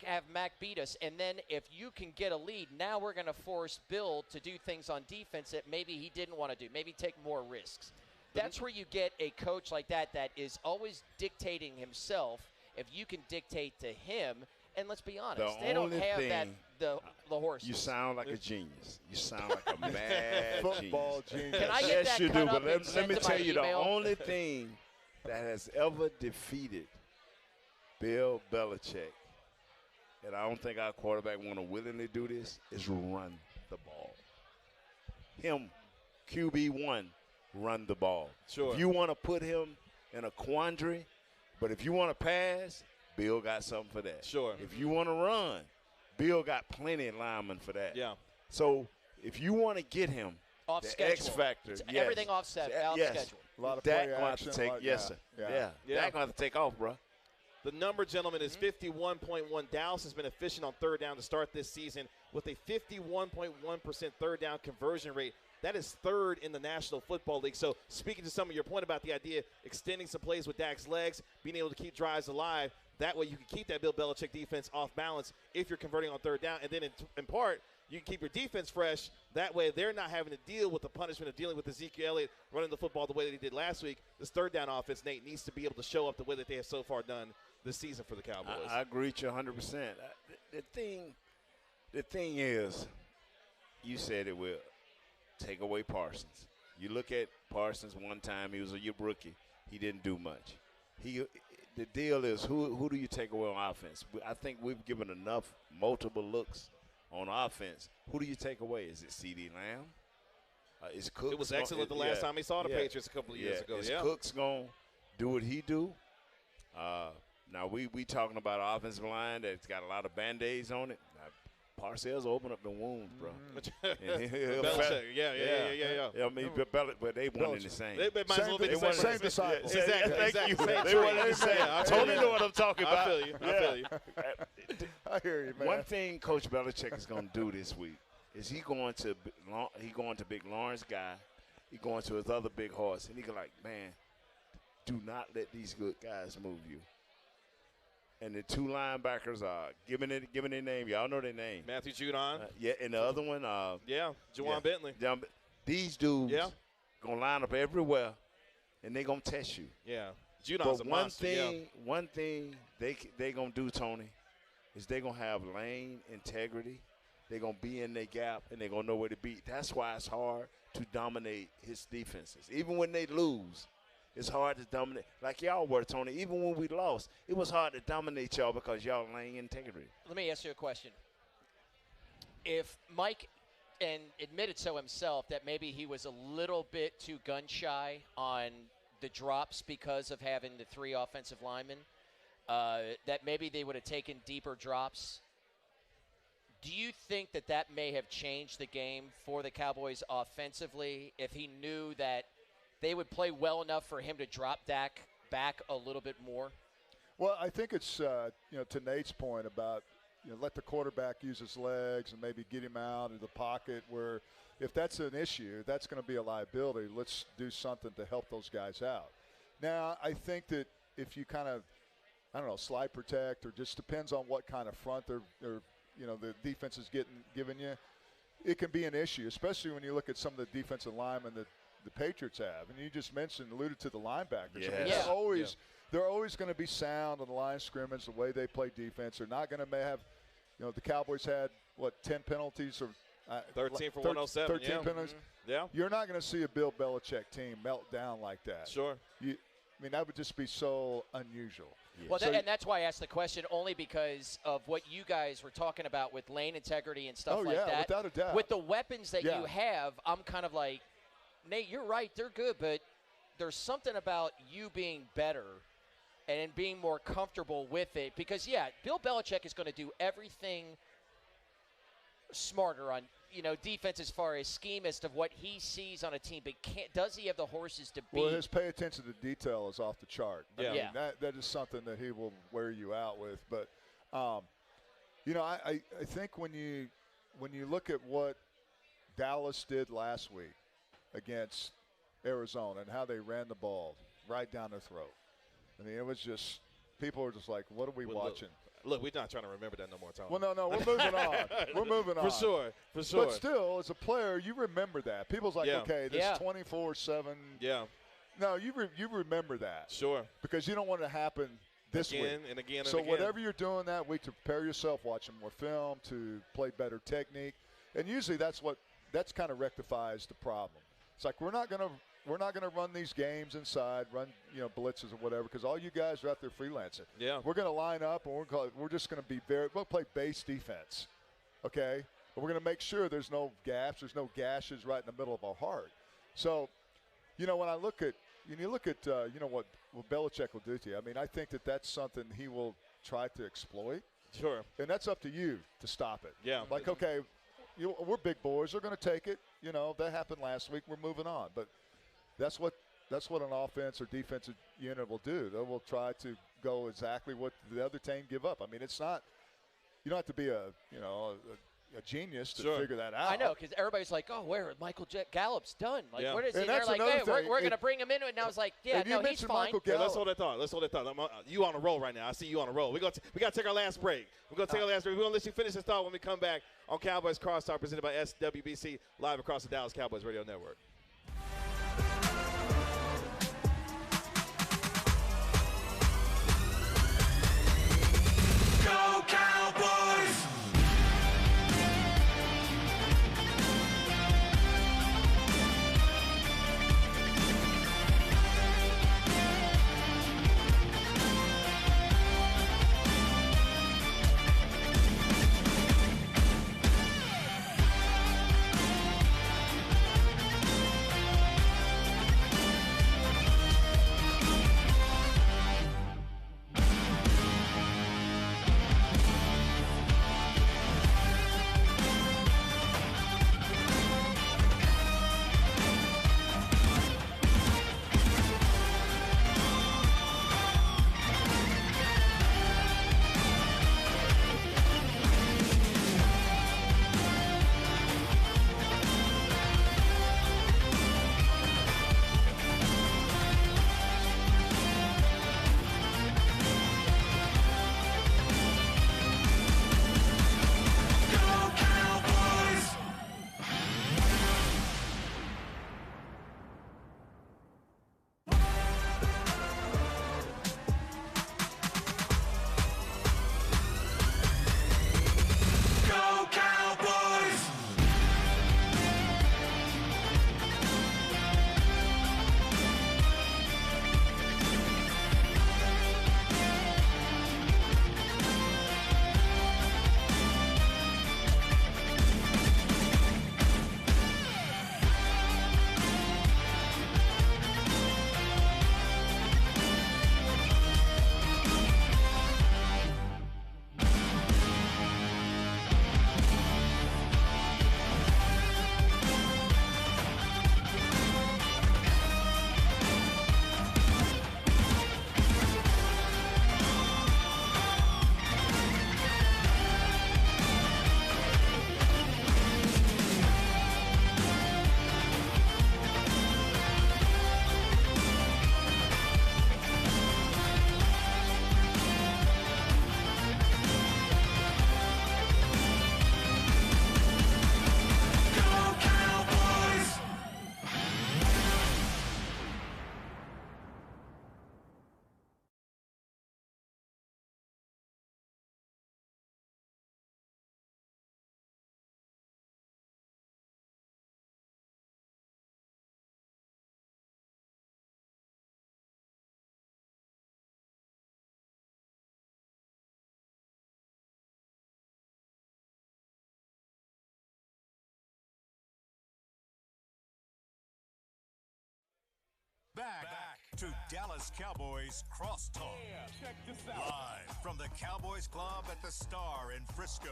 have Mac beat us, and then if you can get a lead, now we're going to force Bill to do things on defense that maybe he didn't want to do. Maybe take more risks. That's where you get a coach like that is always dictating himself. If you can dictate to him, and let's be honest, they don't have the horses. You sound like a genius. You sound like a mad football genius. Can I get yes, that you cut do. up But and let me to tell my you, the email? only thing that has ever defeated Bill Belichick, and I don't think our quarterback want to willingly do this, is run the ball. Him, QB1. Run the ball. Sure. If you want to put him in a quandary, but if you want to pass, Bill got something for that. Sure. If you want to run, Bill got plenty of linemen for that. Yeah. So if you want to get him, off the schedule. X factor, It's yes. everything off schedule. A lot of Dak play going to action. take, yes, sir. Yeah. Dak going to have to take off, bro. The number, gentlemen, is 51.1. Dallas has been efficient on third down to start this season with a 51.1% third down conversion rate. That is third in the National Football League. So speaking to some of your point about the idea, extending some plays with Dak's legs, being able to keep drives alive, that way you can keep that Bill Belichick defense off balance if you're converting on third down. And then in part, you can keep your defense fresh. That way they're not having to deal with the punishment of dealing with Ezekiel Elliott running the football the way that he did last week. This third down offense, Nate, needs to be able to show up the way that they have so far done this season for the Cowboys. I agree with you 100%. The thing is, you said it will. Take away Parsons. You look at Parsons one time, he was a rookie. He didn't do much. the deal is who do you take away on offense? I think we've given enough multiple looks on offense. Who do you take away? Is it CeeDee Lamb? Is Cooks? It was excellent the last time he saw the Patriots a couple of years ago. Is Cooks going to do what he do? Now, we talking about an offensive line that's got a lot of Band-Aids on it. Parcells will open up the wounds, bro. Belichick, yeah. I mean, but they one in the same. They might as well be the same. Same disciples. Exactly. They one in the same. Tony know what I'm talking about. I feel you. I hear you, man. One thing Coach Belichick is going to do this week is he going to Big Lawrence guy. He going to his other big horse, and he go like, man, do not let these good guys move you. And the two linebackers are giving their name. Y'all know their name. Matthew Judon. And the other one. Jawan Bentley. These dudes going to line up everywhere, and they going to test you. Yeah. Judon's a monster. One thing they going to do, Tony, is they going to have lane integrity. They're going to be in their gap, and they're going to know where to beat. That's why it's hard to dominate his defenses. Even when they lose, it's hard to dominate. Like y'all were, Tony. Even when we lost, it was hard to dominate y'all because y'all lane integrity. Let me ask you a question. If Mike admitted so himself that maybe he was a little bit too gun-shy on the drops because of having the three offensive linemen, that maybe they would have taken deeper drops, do you think that may have changed the game for the Cowboys offensively if he knew that they would play well enough for him to drop Dak back a little bit more? Well, I think it's, to Nate's point about, let the quarterback use his legs and maybe get him out of the pocket where if that's an issue, that's going to be a liability. Let's do something to help those guys out. Now, I think that if you kind of, slide protect or just depends on what kind of front the defense is giving you, it can be an issue, especially when you look at some of the defensive linemen that the Patriots have. And you just alluded to the linebackers. Yes. I mean, they're always going to be sound on the line of scrimmage, the way they play defense. They're not going to have, the Cowboys had, 10 penalties or 13 for 107. 13 penalties. Mm-hmm. Yeah. You're not going to see a Bill Belichick team melt down like that. Sure. That would just be so unusual. Yeah. Well, and that's why I asked the question, only because of what you guys were talking about with lane integrity and stuff like that. Without a doubt. With the weapons that you have, I'm kind of like, Nate, you're right, they're good, but there's something about you being better and being more comfortable with it. Because, Bill Belichick is going to do everything smarter on, defense as far as schemist of what he sees on a team. But does he have the horses to beat? Well, his pay attention to detail is off the chart. Yeah. I mean, that is something that he will wear you out with. But, I think when you look at what Dallas did last week against Arizona and how they ran the ball right down their throat. I mean, it was just – people were just like, what are we watching? Look, we're not trying to remember that no more, Tom. Well, no, we're moving on. We're moving on. For sure. But still, as a player, you remember that. People's like, okay, this 24/7. Yeah. No, you remember that. Sure. Because you don't want it to happen this week. And again. So whatever you're doing that week to prepare yourself, watching more film, to play better technique. And usually that's kind of rectifies the problem. It's like we're not gonna run these games inside, run blitzes or whatever, because all you guys are out there freelancing. Yeah. We're gonna line up and we're just gonna be we'll play base defense, okay? But we're gonna make sure there's no gaps, there's no gashes right in the middle of our heart. So, when I look at what Belichick will do to you, I mean, I think that's something he will try to exploit. Sure. And that's up to you to stop it. Yeah. Like, okay, we're big boys. They're going to take it. That happened last week. We're moving on. But that's what an offense or defensive unit will do. They will try to go exactly what the other team give up. I mean, it's not – you don't have to be a genius to figure that out. I know, because everybody's like, oh, where Michael Gallup's done. Like, Yeah. where is he? And They're that's like, another hey, thing. we're going to bring him in. And I was like, yeah, And you no, he's mentioned fine. Michael Yeah, Gallup. let's hold that thought. You on a roll right now. I see you on a roll. We got to take our last break. We're going to take our last break. We're going to let you finish this thought when we come back on Cowboys Crosstalk, presented by SWBC, live across the Dallas Cowboys Radio Network. Go Cowboys! Back to Dallas Cowboys Crosstalk. Check this out. Live from the Cowboys Club at the Star in Frisco.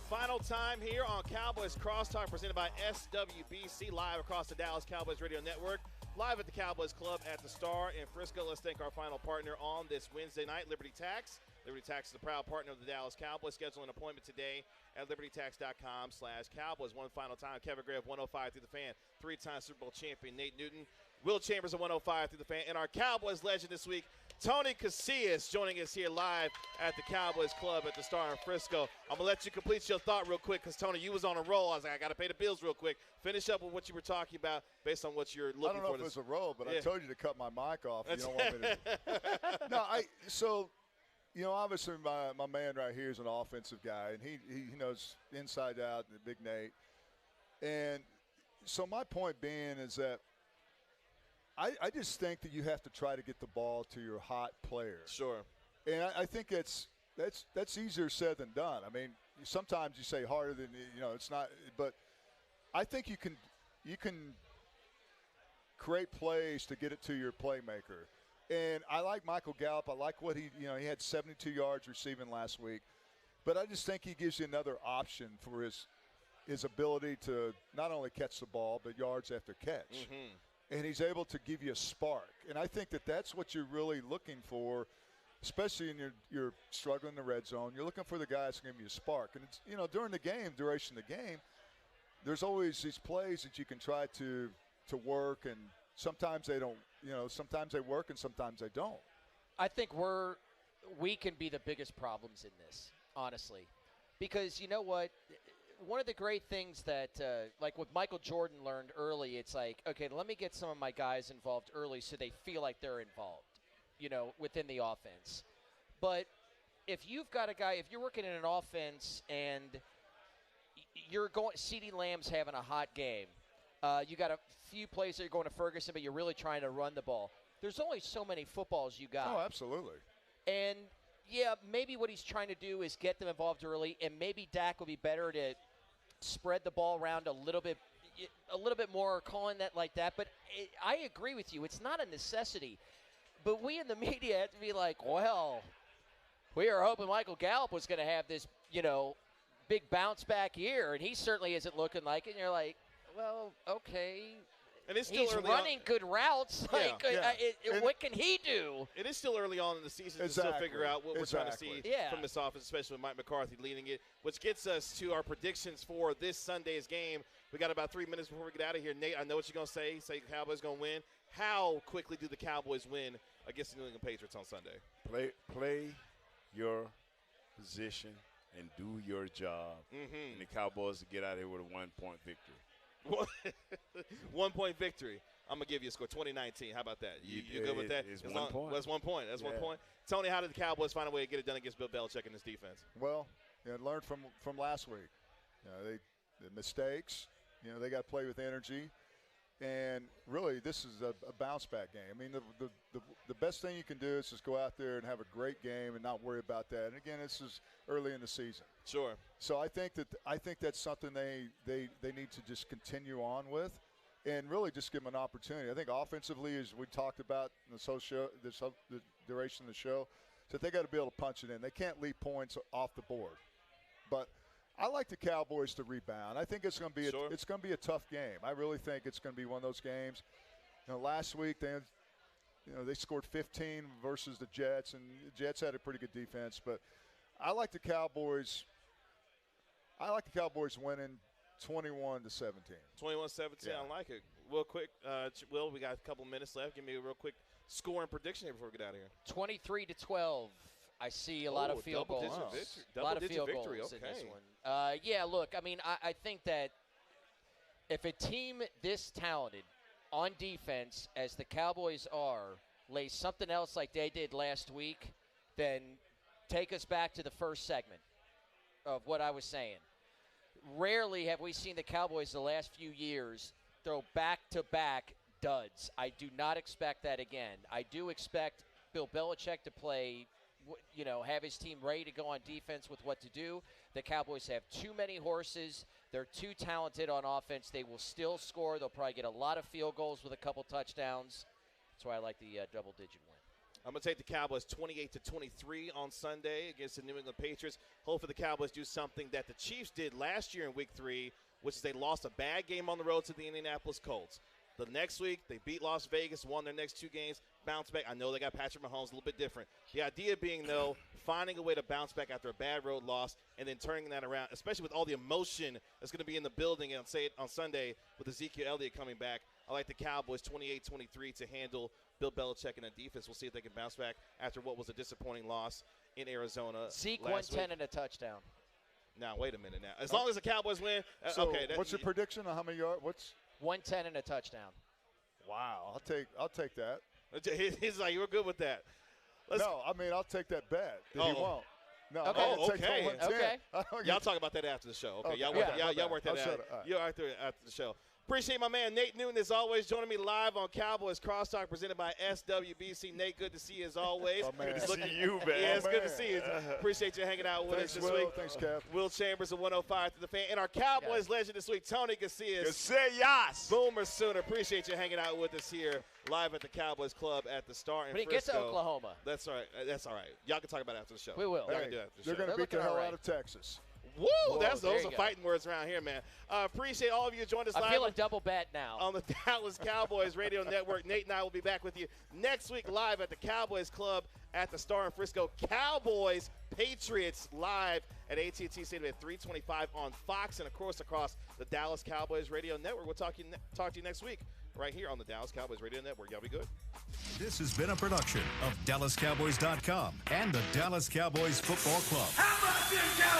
Final time here on Cowboys Crosstalk, presented by SWBC, live across the Dallas Cowboys Radio Network, live at the Cowboys Club at the Star in Frisco. Let's thank our final partner on this Wednesday night, Liberty Tax. Liberty Tax is a proud partner of the Dallas Cowboys. Schedule an appointment today at libertytax.com/Cowboys. One final time, Kevin Gray of 105 through the Fan, three-time Super Bowl champion Nate Newton, Will Chambers of 105 through the Fan, and our Cowboys legend this week, Tony Casillas, joining us here live at the Cowboys Club at the Star in Frisco. I'm going to let you complete your thought real quick because, Tony, you was on a roll. I was like, I got to pay the bills real quick. Finish up with what you were talking about based on what you're looking for. I don't know if it was a roll, but I told you to cut my mic off. You don't want me to. No, obviously my man right here is an offensive guy, and he knows inside out, the big Nate. And so my point being is that I just think that you have to try to get the ball to your hot players. Sure. And I think that's easier said than done. I mean, sometimes you say harder than it's not. But I think you can create plays to get it to your playmaker. And I like Michael Gallup. I like what he had 72 yards receiving last week. But I just think he gives you another option for his ability to not only catch the ball but yards after catch. Mm-hmm. And he's able to give you a spark. And I think that that's what you're really looking for, especially in you're struggling in the red zone. You're looking for the guys to give you a spark. And it's, during the duration of the game, there's always these plays that you can try to work, and sometimes they don't, sometimes they work and sometimes they don't. I think we can be the biggest problems in this, honestly. Because you know what? One of the great things that, like what Michael Jordan learned early, it's like, okay, let me get some of my guys involved early so they feel like they're involved, within the offense. But if you've got a guy, if you're working in an offense and CeeDee Lamb's having a hot game, you got a few plays that you're going to Ferguson, but you're really trying to run the ball. There's only so many footballs you got. Oh, absolutely. And, yeah, maybe what he's trying to do is get them involved early, and maybe Dak will be better to spread the ball around a little bit more, calling that like that. But I agree with you. It's not a necessity. But we in the media have to be like, well, we are hoping Michael Gallup was going to have this, big bounce back year, and he certainly isn't looking like it. And you're like, well, okay. And it's still he's early running good routes. What can he do? It is still early on in the season to still figure out what we're trying to see from this offense, especially with Mike McCarthy leading it, which gets us to our predictions for this Sunday's game. We got about 3 minutes before we get out of here. Nate, I know what you're going to say. Say the Cowboys going to win. How quickly do the Cowboys win against the New England Patriots on Sunday? Play your position and do your job. Mm-hmm. And the Cowboys to get out of here with a 1-point victory. 1-point victory. I'm going to give you a score, 2019. How about that? You good with that? It's 1 point. That's 1 point. That's 1 point. Tony, how did the Cowboys find a way to get it done against Bill Belichick and his defense? Well, learn from last week. The mistakes. They got to play with energy. And really, this is a bounce-back game. I mean, the best thing you can do is just go out there and have a great game and not worry about that. And, again, this is early in the season. Sure. So I think that's something they need to just continue on with and really just give them an opportunity. I think offensively, as we talked about in the duration of the show, that they got to be able to punch it in. They can't leave points off the board. But I like the Cowboys to rebound. I think it's going to be a tough game. I really think it's going to be one of those games. Last week they scored 15 versus the Jets, and the Jets had a pretty good defense. But I like the Cowboys. Winning 21-17. 21-17. Yeah. I like it. Real quick, Will, we got a couple minutes left. Give me a real quick score and prediction here before we get out of here. 23-12. I see a lot of field goals. A lot of field goals in this one. Look, I mean, I think that if a team this talented on defense, as the Cowboys are, lays something else like they did last week, then take us back to the first segment of what I was saying. Rarely have we seen the Cowboys the last few years throw back-to-back duds. I do not expect that again. I do expect Bill Belichick to play, have his team ready to go on defense with what to do. The Cowboys have too many horses. They're too talented on offense. They will still score. They'll probably get a lot of field goals with a couple touchdowns. That's why I like the double-digit win. I'm going to take the Cowboys 28-23 on Sunday against the New England Patriots. Hopefully the Cowboys do something that the Chiefs did last year in Week 3, which is they lost a bad game on the road to the Indianapolis Colts. The next week, they beat Las Vegas, won their next 2 games, bounced back. I know they got Patrick Mahomes, a little bit different. The idea being, though, finding a way to bounce back after a bad road loss and then turning that around, especially with all the emotion that's going to be in the building and say it on Sunday with Ezekiel Elliott coming back. I like the Cowboys 28-23 to handle Bill Belichick and the defense. We'll see if they can bounce back after what was a disappointing loss in Arizona. Zeke last 110 week. and a touchdown. Now, wait a minute now. As long as the Cowboys win, So okay. what's your prediction on how many yards? 110 and a touchdown. Wow, I'll take that. He's like, you're good with that. I'll take that bet that he won't. No, Okay. I'm gonna take Okay. 110. Okay. I don't Y'all get- talk about that after the show. Okay, Okay. y'all Yeah. work that I'll shut out. it. All right. You're after the show. Appreciate my man Nate Newton, as always, joining me live on Cowboys Crosstalk, presented by SWBC. Nate, good to see you as always. Oh, man. Good to see you, man. Yeah, it's Oh, good to man. see you. Appreciate you hanging out with Thanks, us this Will. week. Thanks, Kev. Will Chambers of 105 to the fan. And our Cowboys legend this week, Tony Casillas. Casillas. Boomer Sooner. Appreciate you hanging out with us here live at the Cowboys Club at the Star in When he Frisco. gets to Oklahoma. That's all right. That's all right. Y'all can talk about it after the show. We will. Y'all can Hey, do it after the they're show. going to They're beat the looking hell all out of Texas. Woo! Whoa, Those there are you go. fighting words around here, man. Appreciate all of you joining us I live feel a double bet now. on the Dallas Cowboys Radio Network. Nate and I will be back with you next week live at the Cowboys Club at the Star in Frisco. Cowboys Patriots live at AT&T Stadium at 3:25 on Fox and, of course, across the Dallas Cowboys Radio Network. We'll talk to you next week right here on the Dallas Cowboys Radio Network. Y'all be good. This has been a production of DallasCowboys.com and the Dallas Cowboys Football Club. How about this, Cowboys?